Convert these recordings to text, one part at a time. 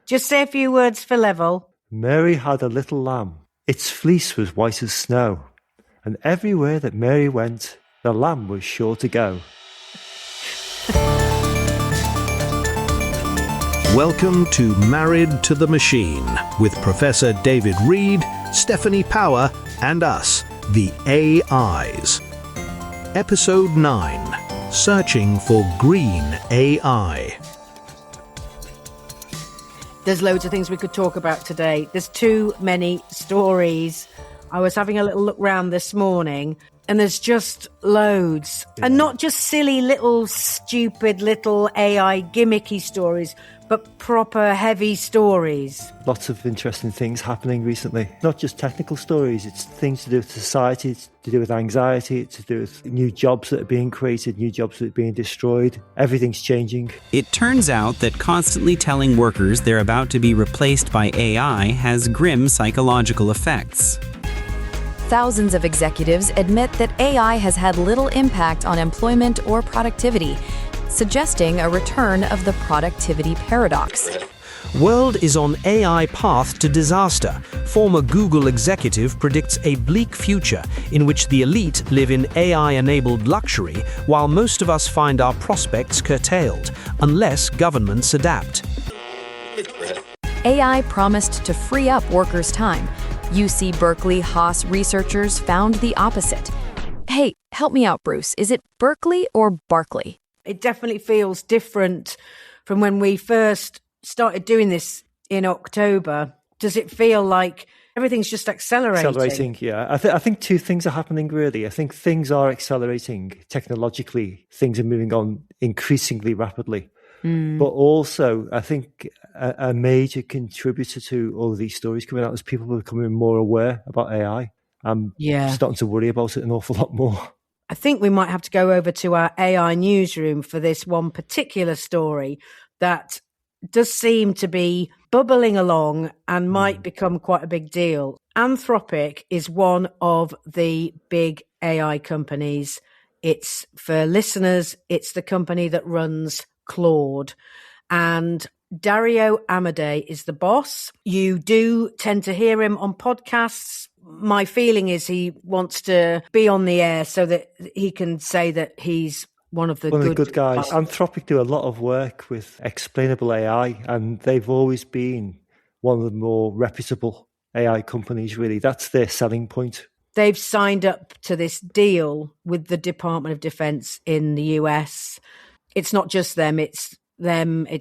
Just say a few words for level. Mary had a little lamb. Its fleece was white as snow. And everywhere that Mary went, the lamb was sure to go. Welcome to Married to the Machine with Professor David Reid, Stephanie Power, and us, the AIs. Episode 9, Searching for Green AI. There's loads of things we could talk about today. There's too many stories. I was having a little look round this morning and there's just loads. Yeah. And not just silly little stupid little AI gimmicky stories, but proper heavy stories. Lots of interesting things happening recently. Not just technical stories, it's things to do with society, it's to do with anxiety, it's to do with new jobs that are being created, new jobs that are being destroyed. Everything's changing. It turns out that constantly telling workers they're about to be replaced by AI has grim psychological effects. Thousands of executives admit that AI has had little impact on employment or productivity, suggesting a return of the productivity paradox. World is on AI path to disaster. Former Google executive predicts a bleak future in which the elite live in AI-enabled luxury, while most of us find our prospects curtailed, unless governments adapt. AI promised to free up workers' time. UC Berkeley Haas researchers found the opposite. Hey, help me out, Bruce. Is it Berkeley or Barkley? It definitely feels different from when we first started doing this in October. Does it feel like everything's just accelerating? Accelerating, yeah. I think two things are happening, really. I think things are accelerating technologically. Things are moving on increasingly rapidly. But also, I think a major contributor to all of these stories coming out is people are becoming more aware about AI. I'm starting to worry about it an awful lot more. I think we might have to go over to our AI newsroom for this one particular story that does seem to be bubbling along and might become quite a big deal. Anthropic is one of the big AI companies. It's, for listeners, it's the company that runs Claude. And Dario Amodei is the boss. You do tend to hear him on podcasts. My feeling is he wants to be on the air so that he can say that he's one of the good guys. Anthropic do a lot of work with explainable AI, and they've always been one of the more reputable AI companies, really. That's their selling point. They've signed up to this deal with the Department of Defense in the US. It's not just them, it's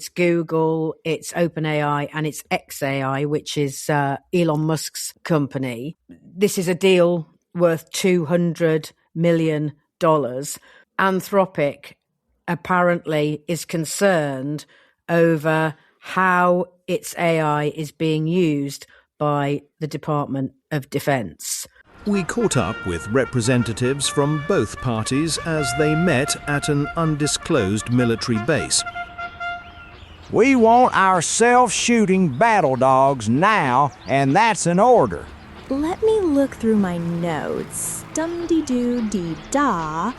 Google, it's OpenAI, and it's xAI, which is Elon Musk's company. This is a deal worth $200 million. Anthropic apparently is concerned over how its AI is being used by the Department of Defense. We caught up with representatives from both parties as they met at an undisclosed military base. We want our self-shooting battle dogs now, and that's an order. Let me look through my notes. Dum-de-doo-dee-da.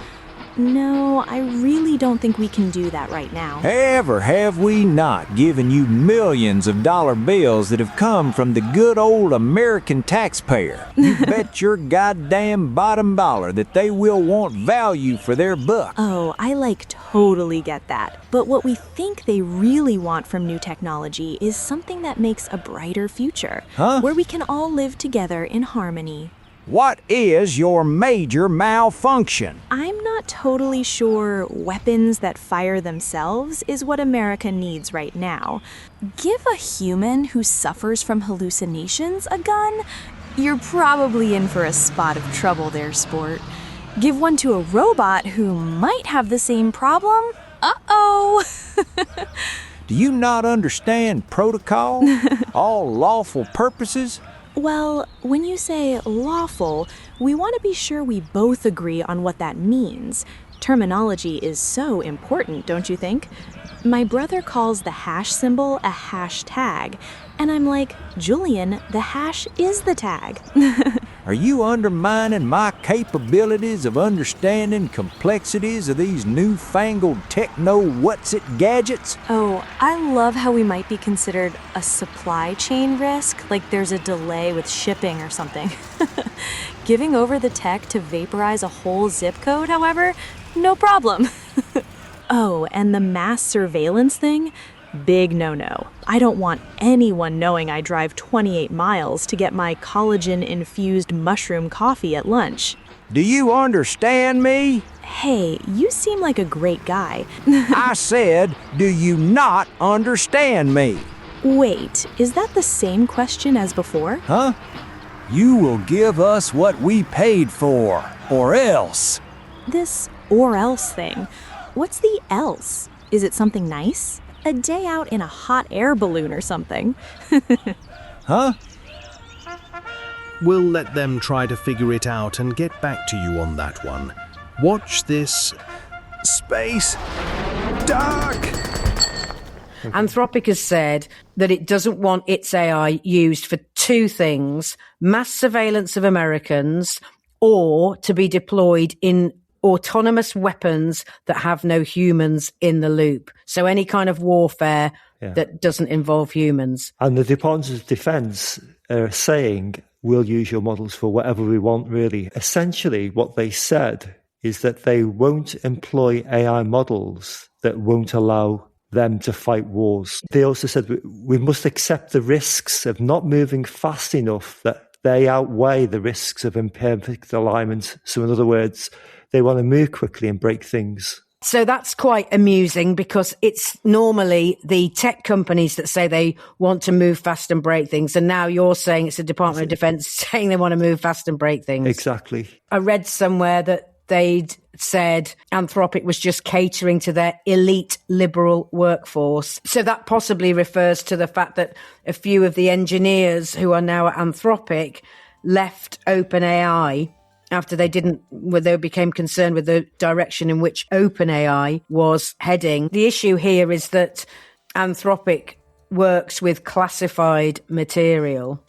No, I really don't think we can do that right now. Ever have we not given you millions of dollar bills that have come from the good old American taxpayer? You bet your goddamn bottom dollar that they will want value for their buck. Oh, I totally get that. But what we think they really want from new technology is something that makes a brighter future. Where we can all live together in harmony. What is your major malfunction? I'm not totally sure weapons that fire themselves is what America needs right now. Give a human who suffers from hallucinations a gun? You're probably in for a spot of trouble there, sport. Give one to a robot who might have the same problem? Uh-oh! Do you not understand protocol? All lawful purposes? Well, when you say lawful, we want to be sure we both agree on what that means. Terminology is so important, don't you think? My brother calls the hash symbol a hashtag, and I'm like, Julian, the hash is the tag. Are you undermining my capabilities of understanding complexities of these newfangled techno-what's-it gadgets? Oh, I love how we might be considered a supply chain risk, like there's a delay with shipping or something. Giving over the tech to vaporize a whole zip code, however, no problem. Oh, and the mass surveillance thing? Big no-no. I don't want anyone knowing I drive 28 miles to get my collagen-infused mushroom coffee at lunch. Do you understand me? Hey, you seem like a great guy. I said, do you not understand me? Wait, is that the same question as before? Huh? You will give us what we paid for, or else. This or else thing. What's the else? Is it something nice? A day out in a hot air balloon or something. Huh? We'll let them try to figure it out and get back to you on that one. Watch this space duck. Anthropic has said that it doesn't want its AI used for two things: mass surveillance of Americans or to be deployed in autonomous weapons that have no humans in the loop. So any kind of warfare that doesn't involve humans. And the Department of Defense are saying, we'll use your models for whatever we want, really. Essentially, what they said is that they won't employ AI models that won't allow them to fight wars. They also said we must accept the risks of not moving fast enough, that they outweigh the risks of imperfect alignment. So in other words, they want to move quickly and break things. So that's quite amusing, because it's normally the tech companies that say they want to move fast and break things. And now you're saying it's the Department of Defense saying they want to move fast and break things. Exactly. I read somewhere that they'd said Anthropic was just catering to their elite liberal workforce. So that possibly refers to the fact that a few of the engineers who are now at Anthropic left OpenAI after they became concerned with the direction in which OpenAI was heading. The issue here is that Anthropic works with classified material.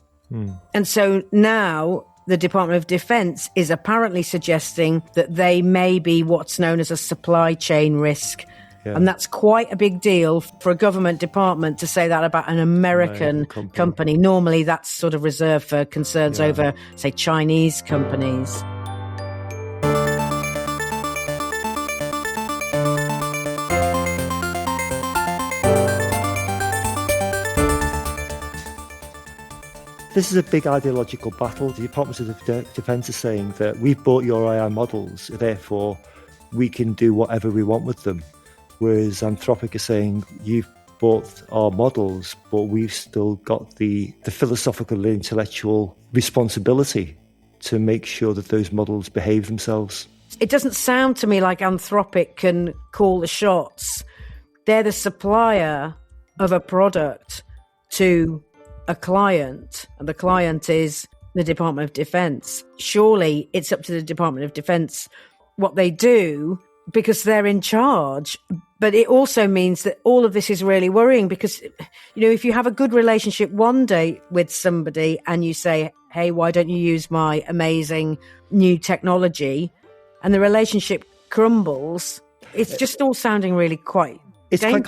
And so now the Department of Defense is apparently suggesting that they may be what's known as a supply chain risk. Yeah. And that's quite a big deal for a government department to say that about an American company. Normally that's sort of reserved for concerns over, say, Chinese companies. This is a big ideological battle. The Department of Defense is saying that we've bought your AI models, therefore we can do whatever we want with them. Whereas Anthropic is saying, you've bought our models, but we've still got the philosophical and intellectual responsibility to make sure that those models behave themselves. It doesn't sound to me like Anthropic can call the shots. They're the supplier of a product to a client, and the client is the Department of Defense. Surely it's up to the Department of Defense what they do, because they're in charge. But it also means that all of this is really worrying, because, if you have a good relationship one day with somebody and you say, hey, why don't you use my amazing new technology, and the relationship crumbles, it's just all sounding really quite It's quite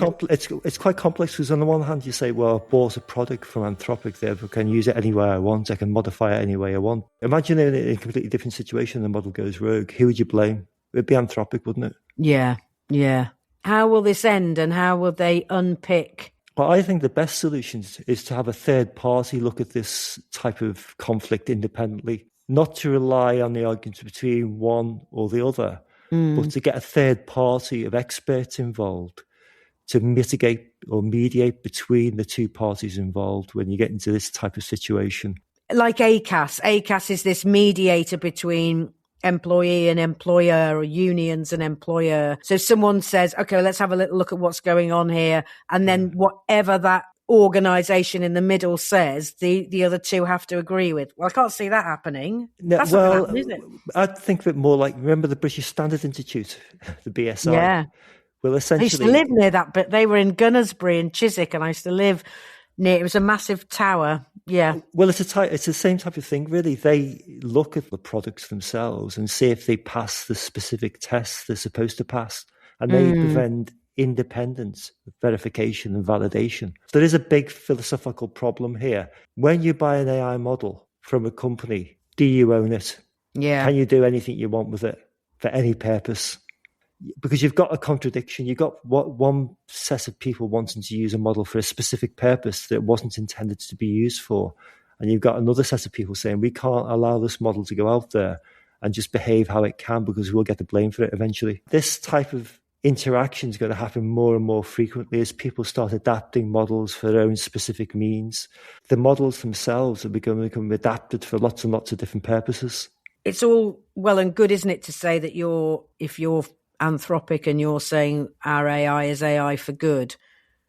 complex, because on the one hand you say, well, I bought a product from Anthropic, therefore I can use it any way I want, I can modify it any way I want. Imagine in a completely different situation, the model goes rogue. Who would you blame? It'd be Anthropic, wouldn't it? Yeah. How will this end, and how will they unpick? Well, I think the best solution is to have a third party look at this type of conflict independently, not to rely on the arguments between one or the other, but to get a third party of experts involved to mitigate or mediate between the two parties involved when you get into this type of situation. Like ACAS. ACAS is this mediator between employee and employer, or unions and employer. So someone says, okay, let's have a little look at what's going on here. And then whatever that organisation in the middle says, the other two have to agree with. Well, I can't see that happening. That's not going to happen, is it? I'd think of it more like, remember the British Standards Institute, the BSI? Yeah. Well, essentially, I used to live near that, but they were in Gunnersbury and Chiswick, and I used to live near. It was a massive tower Yeah. Well, it's the same type of thing, really. They look at the products themselves and see if they pass the specific tests they're supposed to pass, and they prevent independent verification and validation. So there is a big philosophical problem here. When you buy an AI model from a company, do you own it? Yeah. Can you do anything you want with it for any purpose? Because you've got a contradiction. You've got one set of people wanting to use a model for a specific purpose that it wasn't intended to be used for. And you've got another set of people saying, we can't allow this model to go out there and just behave how it can because we'll get the blame for it eventually. This type of interaction is going to happen more and more frequently as people start adapting models for their own specific means. The models themselves are going to become adapted for lots and lots of different purposes. It's all well and good, isn't it, to say that if you're Anthropic and you're saying our AI is AI for good,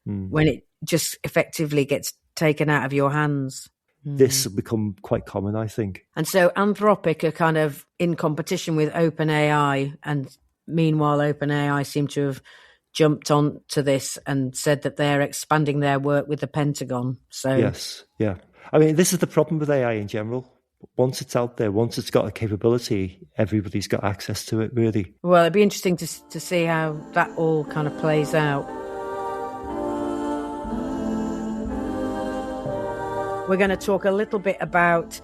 when it just effectively gets taken out of your hands. This will become quite common, I think. And so Anthropic are kind of in competition with OpenAI, and meanwhile OpenAI seem to have jumped on to this and said that they're expanding their work with the Pentagon. So yes, yeah. I mean, this is the problem with AI in general. Once it's out there, once it's got a capability, everybody's got access to it, really. Well, it'd be interesting to see how that all kind of plays out. We're going to talk a little bit about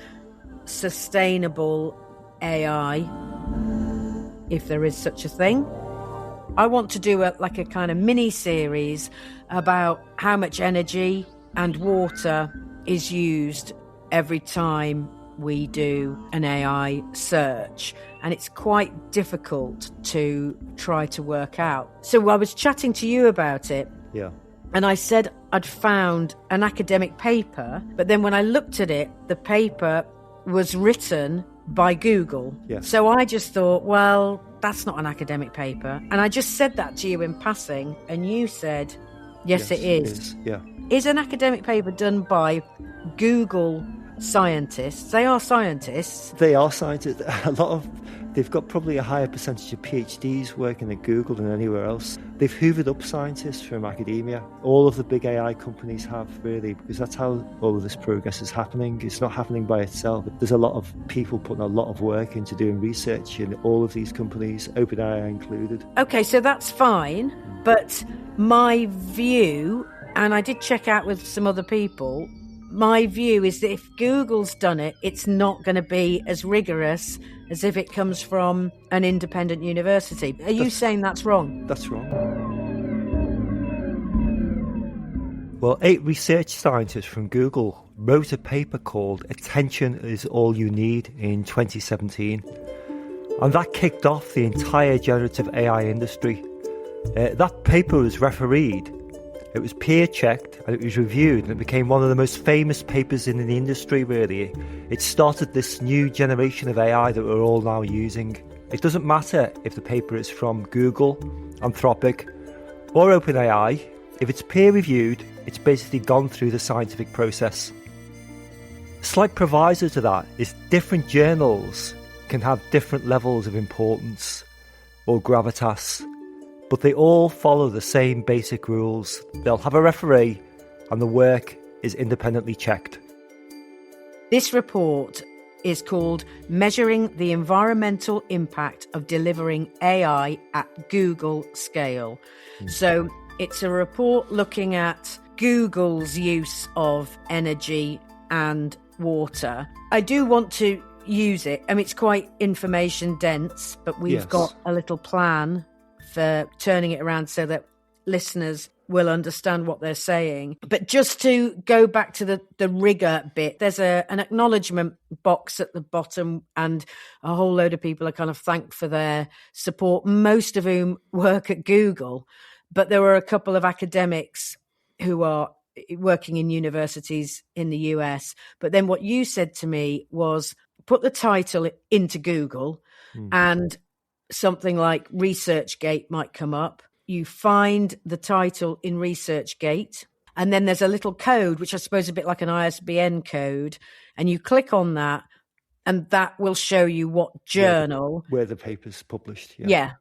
sustainable AI, if there is such a thing. I want to do a kind of mini-series about how much energy and water is used every time we do an AI search, and it's quite difficult to try to work out. So I was chatting to you about it, and I said I'd found an academic paper, but then when I looked at it, the paper was written by Google. So I just thought, well, that's not an academic paper, and I just said that to you in passing, and you said, yes, it is. Is an academic paper done by Google scientists? They are scientists. They are scientists. They've got probably a higher percentage of PhDs working at Google than anywhere else. They've hoovered up scientists from academia. All of the big AI companies have, really, because that's how all of this progress is happening. It's not happening by itself. There's a lot of people putting a lot of work into doing research in all of these companies, OpenAI included. Okay, so that's fine. But my view, and I did check out with some other people, my view is that if Google's done it, it's not going to be as rigorous as if it comes from an independent university. Are you saying that's wrong? That's wrong. Well, 8 research scientists from Google wrote a paper called Attention is All You Need in 2017. And that kicked off the entire generative AI industry. That paper was refereed. It was peer-checked and it was reviewed, and it became one of the most famous papers in the industry, really. It started this new generation of AI that we're all now using. It doesn't matter if the paper is from Google, Anthropic, or OpenAI. If it's peer-reviewed, it's basically gone through the scientific process. Slight proviso to that is different journals can have different levels of importance or gravitas, but they all follow the same basic rules. They'll have a referee, and the work is independently checked. This report is called Measuring the Environmental Impact of Delivering AI at Google Scale. So it's a report looking at Google's use of energy and water. I do want to use it. I mean, it's quite information dense, but we've got a little plan for turning it around so that listeners will understand what they're saying. But just to go back to the rigor bit, there's an acknowledgement box at the bottom, and a whole load of people are kind of thanked for their support, most of whom work at Google. But there were a couple of academics who are working in universities in the US. But then what you said to me was, put the title into Google and something like ResearchGate might come up. You find the title in ResearchGate, and then there's a little code, which I suppose is a bit like an ISBN code, and you click on that, and that will show you what journal. Where the paper's published. Yeah.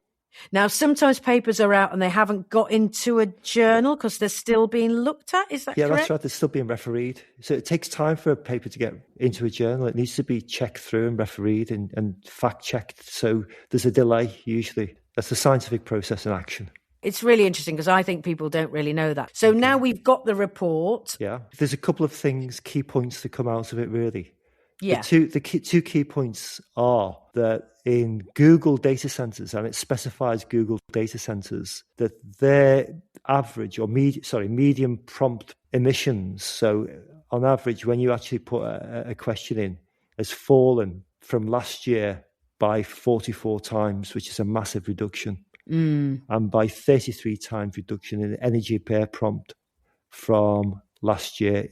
Now, sometimes papers are out and they haven't got into a journal because they're still being looked at. Is that correct? Yeah, that's right. They're still being refereed. So it takes time for a paper to get into a journal. It needs to be checked through and refereed and fact-checked. So there's a delay, usually. That's the scientific process in action. It's really interesting because I think people don't really know that. So now we've got the report. Yeah. There's a couple of things, key points to come out of it, really. Yeah. The two key points are that in Google data centers, and it specifies Google data centers, that their average or medium prompt emissions, so on average, when you actually put a question in, has fallen from last year by 44 times, which is a massive reduction, and by 33 times reduction in energy per prompt from last year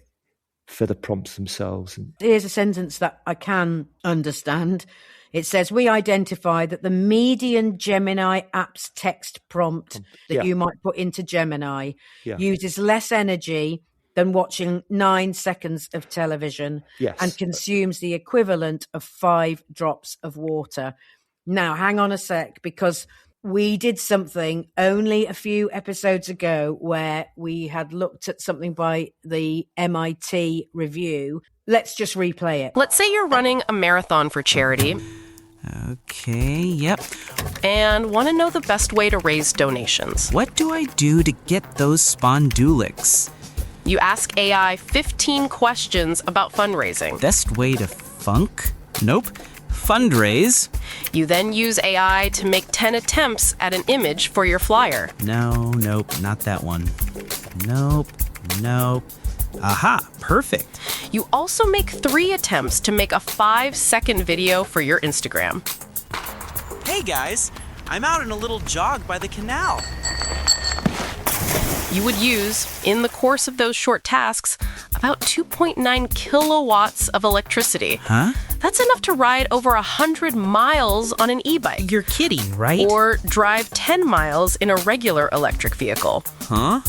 for the prompts themselves. Here's a sentence that I can understand. It says, we identify that the median Gemini app's text prompt that you might put into Gemini uses less energy than watching 9 seconds of television and consumes the equivalent of 5 drops of water. Now, hang on a sec, because we did something only a few episodes ago where we had looked at something by the MIT review. Let's just replay it. Let's say you're running a marathon for charity. Okay, yep. And want to know the best way to raise donations. What do I do to get those spondulics? You ask AI 15 questions about fundraising. Best way to funk? Nope. Fundraise? You then use AI to make 10 attempts at an image for your flyer. Nope, not that one. Nope. Aha, perfect. You also make 3 attempts to make a 5-second video for your Instagram. Hey guys, I'm out on a little jog by the canal. You would use, in the course of those short tasks, about 2.9 kilowatts of electricity. Huh? That's enough to ride over 100 miles on an e-bike. You're kidding, right? Or drive 10 miles in a regular electric vehicle. Huh?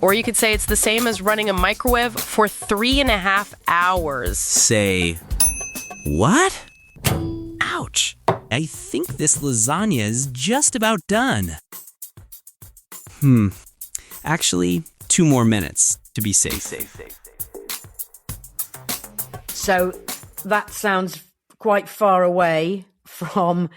Or you could say it's the same as running a microwave for 3.5 hours. Say, what? Ouch. I think this lasagna is just about done. Actually, 2 more minutes to be safe. So that sounds quite far away from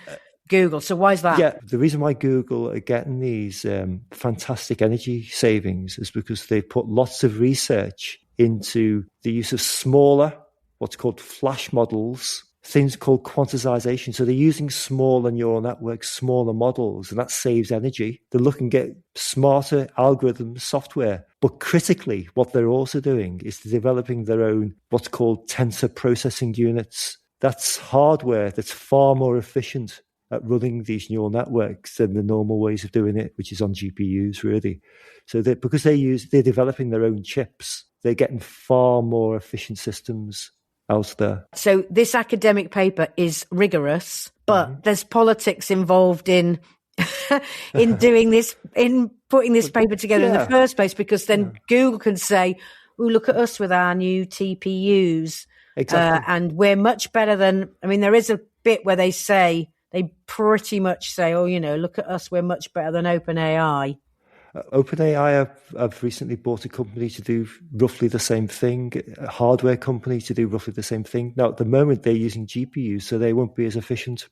Google. So why is that? Yeah, the reason why Google are getting these fantastic energy savings is because they put lots of research into the use of smaller, what's called flash models, things called quantization. So they're using smaller neural networks, smaller models, and that saves energy. They're looking at smarter algorithms, software. But critically, what they're also doing is they're developing their own what's called tensor processing units. That's hardware that's far more efficient at running these neural networks than the normal ways of doing it, which is on GPUs, really. So because they're developing their own chips, they're getting far more efficient systems out there. So this academic paper is rigorous, but there's politics involved in doing this, in putting this paper together in the first place, because then Google can say, oh, look at us with our new TPUs. Exactly. And we're much better than, there is a bit where they pretty much say, oh, look at us, we're much better than OpenAI. OpenAI have recently bought a company to do roughly the same thing, a hardware company to do roughly the same thing. Now, at the moment, they're using GPUs, so they won't be as efficient.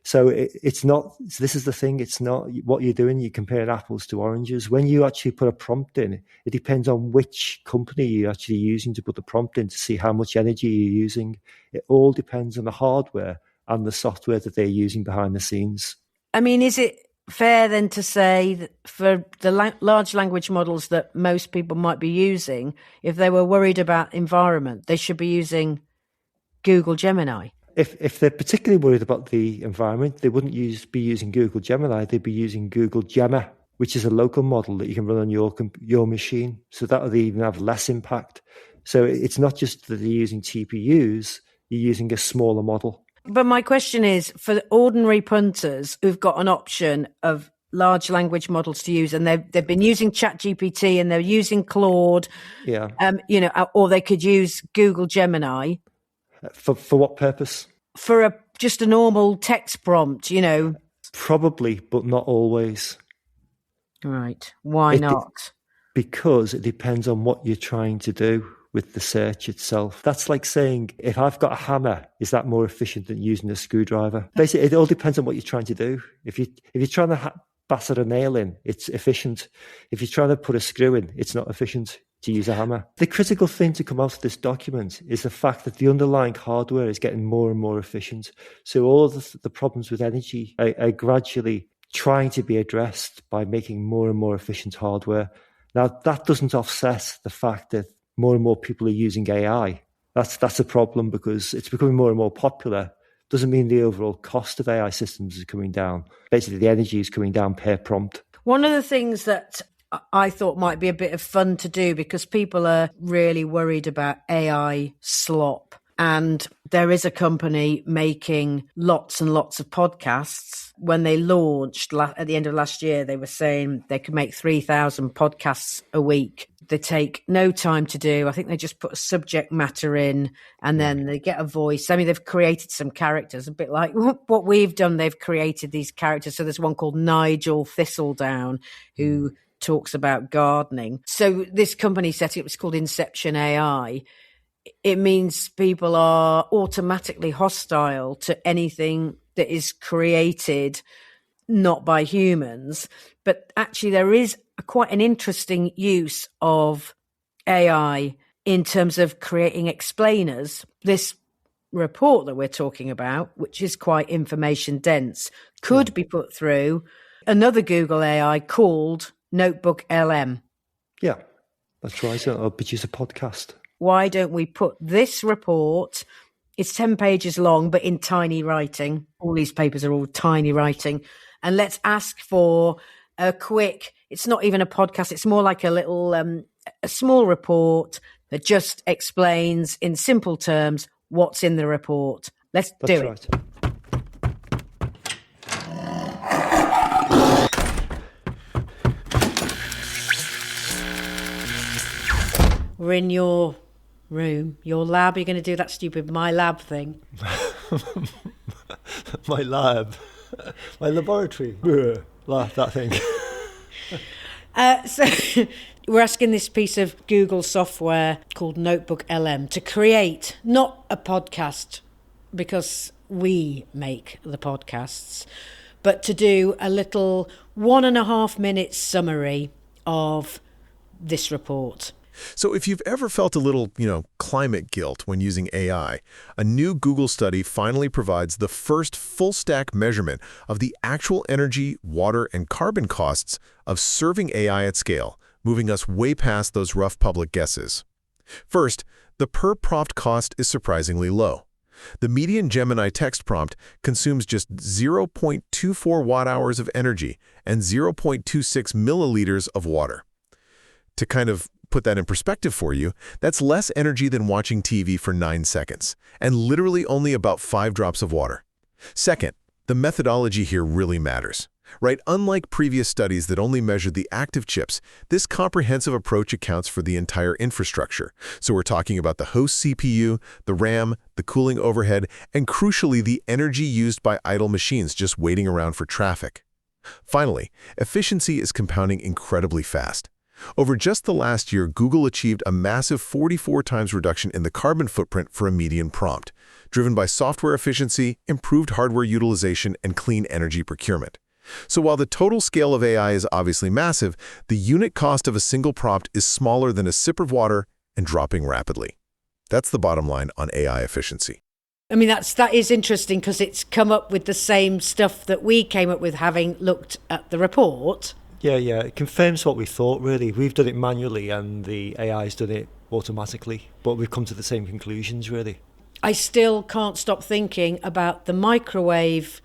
So it's not, this is the thing, it's not what you're doing, you're comparing apples to oranges. When you actually put a prompt in, it depends on which company you're actually using to put the prompt in to see how much energy you're using. It all depends on the hardware and the software that they're using behind the scenes. Is it fair then to say that for the large language models that most people might be using, if they were worried about environment, they should be using Google Gemini? If they're particularly worried about the environment, they wouldn't be using Google Gemini. They'd be using Google Gemma, which is a local model that you can run on your machine. So that would even have less impact. So it's not just that they're using TPUs, you're using a smaller model. But my question is, for ordinary punters who've got an option of large language models to use, and they've been using ChatGPT and they're using Claude, or they could use Google Gemini. For what purpose? For just a normal text prompt, Probably, but not always. Right. Why not? Because it depends on what you're trying to do with the search itself. That's like saying, if I've got a hammer, is that more efficient than using a screwdriver? Basically, it all depends on what you're trying to do. If you're trying to batter a nail in, it's efficient. If you're trying to put a screw in, it's not efficient to use a hammer. The critical thing to come out of this document is the fact that the underlying hardware is getting more and more efficient. So all of the problems with energy are gradually trying to be addressed by making more and more efficient hardware. Now, that doesn't offset the fact that more and more people are using AI. That's a problem because it's becoming more and more popular. Doesn't mean the overall cost of AI systems is coming down. Basically, the energy is coming down per prompt. One of the things that I thought might be a bit of fun to do, because people are really worried about AI slop. And there is a company making lots and lots of podcasts. When they launched at the end of last year, they were saying they could make 3,000 podcasts a week. They take no time to do. I think they just put a subject matter in and then they get a voice. I mean, they've created some characters, a bit like what we've done. They've created these characters. So there's one called Nigel Thistledown who talks about gardening. So this company set it was called Inception AI. It means people are automatically hostile to anything that is created not by humans. But actually, there is quite an interesting use of AI in terms of creating explainers. This report that we're talking about, which is quite information dense, could be put through another Google AI called Notebook LM. Yeah, that's right. I'll produce a podcast. Why don't we put this report, it's 10 pages long, but in tiny writing. All these papers are all tiny writing. And let's ask for a quick, it's not even a podcast, it's more like a little, a small report that just explains in simple terms what's in the report. Let's do it. We're in your room, your lab. You're going to do that stupid My Lab thing. My lab. My laboratory. That thing. So we're asking this piece of Google software called Notebook LM to create not a podcast, because we make the podcasts, but to do a little 1.5 minute summary of this report. So if you've ever felt a little, climate guilt when using AI, a new Google study finally provides the first full-stack measurement of the actual energy, water, and carbon costs of serving AI at scale, moving us way past those rough public guesses. First, the per-prompt cost is surprisingly low. The median Gemini text prompt consumes just 0.24 watt-hours of energy and 0.26 milliliters of water. To kind of put that in perspective for you, that's less energy than watching TV for 9 seconds, and literally only about 5 drops of water. Second, the methodology here really matters, right? Unlike previous studies that only measured the active chips, this comprehensive approach accounts for the entire infrastructure. So we're talking about the host CPU, the RAM, the cooling overhead, and crucially, the energy used by idle machines just waiting around for traffic. Finally, efficiency is compounding incredibly fast. Over just the last year, Google achieved a massive 44 times reduction in the carbon footprint for a median prompt, driven by software efficiency, improved hardware utilization, and clean energy procurement. So while the total scale of AI is obviously massive, the unit cost of a single prompt is smaller than a sip of water and dropping rapidly. That's the bottom line on AI efficiency. I mean, that is interesting because it's come up with the same stuff that we came up with having looked at the report. Yeah, it confirms what we thought, really. We've done it manually and the AI's done it automatically, but we've come to the same conclusions, really. I still can't stop thinking about the microwave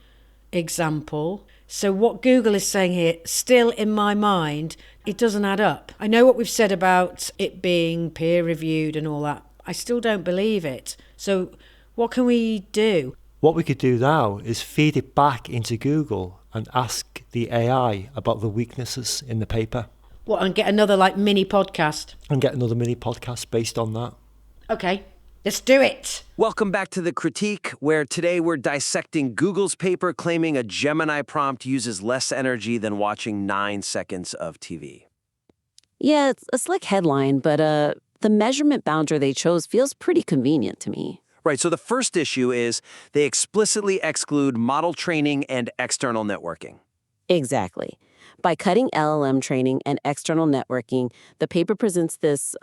example. So what Google is saying here, still in my mind, it doesn't add up. I know what we've said about it being peer-reviewed and all that. I still don't believe it. So what can we do? What we could do now is feed it back into Google and ask the AI about the weaknesses in the paper. What, and get another mini podcast? And get another mini podcast based on that. Okay, Let's do it. Welcome back to The Critique, where today we're dissecting Google's paper claiming a Gemini prompt uses less energy than watching 9 seconds of TV. Yeah, it's a slick headline, but the measurement boundary they chose feels pretty convenient to me. Right, so the first issue is they explicitly exclude model training and external networking. Exactly. By cutting LLM training and external networking, the paper presents this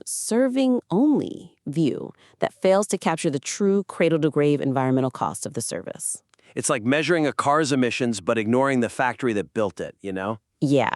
serving-only view that fails to capture the true cradle-to-grave environmental cost of the service. It's like measuring a car's emissions but ignoring the factory that built it, you know? Yeah.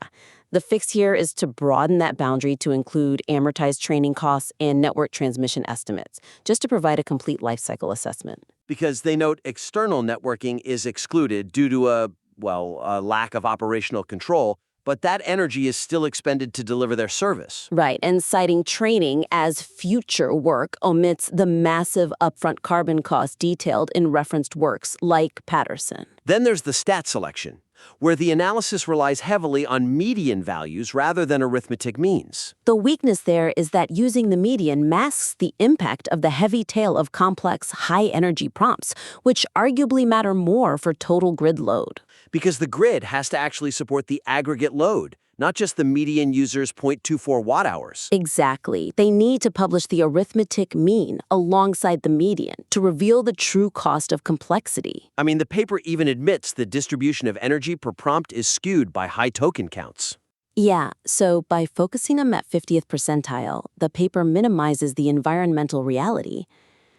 The fix here is to broaden that boundary to include amortized training costs and network transmission estimates, just to provide a complete life cycle assessment. Because they note external networking is excluded due to a lack of operational control, but that energy is still expended to deliver their service. Right, and citing training as future work omits the massive upfront carbon costs detailed in referenced works like Patterson. Then there's the stat selection, where the analysis relies heavily on median values rather than arithmetic means. The weakness there is that using the median masks the impact of the heavy tail of complex, high-energy prompts, which arguably matter more for total grid load. Because the grid has to actually support the aggregate load, not just the median user's 0.24 watt-hours. Exactly. They need to publish the arithmetic mean alongside the median to reveal the true cost of complexity. I mean, the paper even admits the distribution of energy per prompt is skewed by high token counts. Yeah, so by focusing them at 50th percentile, the paper minimizes the environmental reality.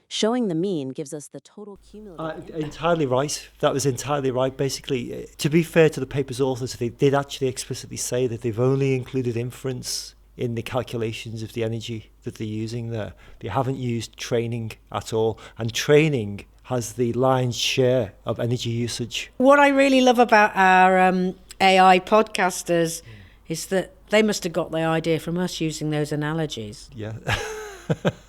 Showing the mean gives us the total cumulative impact. Entirely right. That was entirely right. Basically, to be fair to the paper's authors, they did actually explicitly say that they've only included inference in the calculations of the energy that they're using there. They haven't used training at all. And training has the lion's share of energy usage. What I really love about our AI podcasters is that they must have got the idea from us using those analogies. Yeah.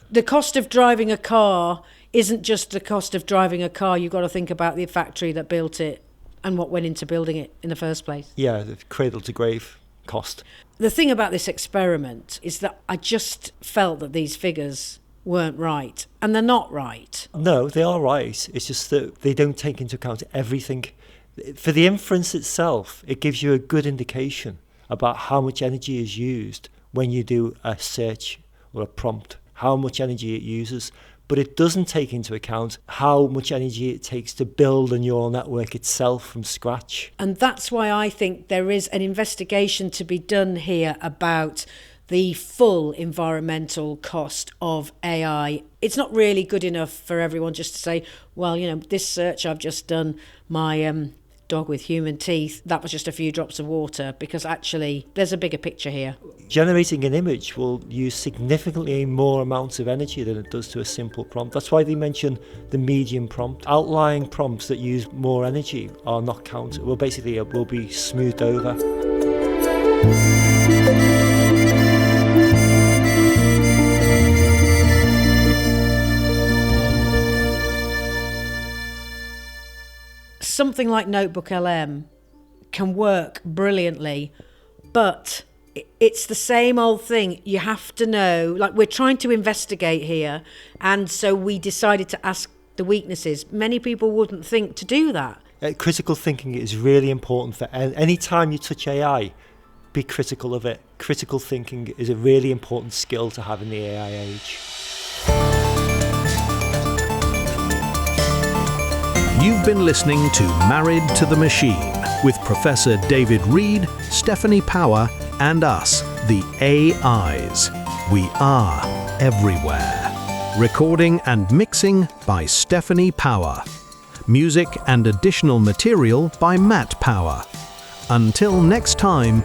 The cost of driving a car isn't just the cost of driving a car. You've got to think about the factory that built it and what went into building it in the first place. Yeah, the cradle to grave cost. The thing about this experiment is that I just felt that these figures weren't right, and they're not right. No, they are right. It's just that they don't take into account everything. For the inference itself, it gives you a good indication about how much energy is used when you do a search or a prompt, how much energy it uses, but it doesn't take into account how much energy it takes to build a neural network itself from scratch. And that's why I think there is an investigation to be done here about the full environmental cost of AI. It's not really good enough for everyone just to say, well, you know, this search I've just done, my dog with human teeth, that was just a few drops of water, because actually there's a bigger picture here. Generating an image will use significantly more amounts of energy than it does to a simple prompt. That's why they mention the medium prompt. Outlying prompts that use more energy are not counted. Well, basically it will be smoothed over. Something like Notebook LM can work brilliantly, but it's the same old thing. You have to know, like, we're trying to investigate here, and so we decided to ask the weaknesses. Many people wouldn't think to do that. Critical thinking is really important for any time you touch AI. Be critical of it. Critical thinking is a really important skill to have in the AI age. You've been listening to Married to the Machine with Professor David Reid, Stephanie Power, and us, the AIs. We are everywhere. Recording and mixing by Stephanie Power. Music and additional material by Matt Power. Until next time,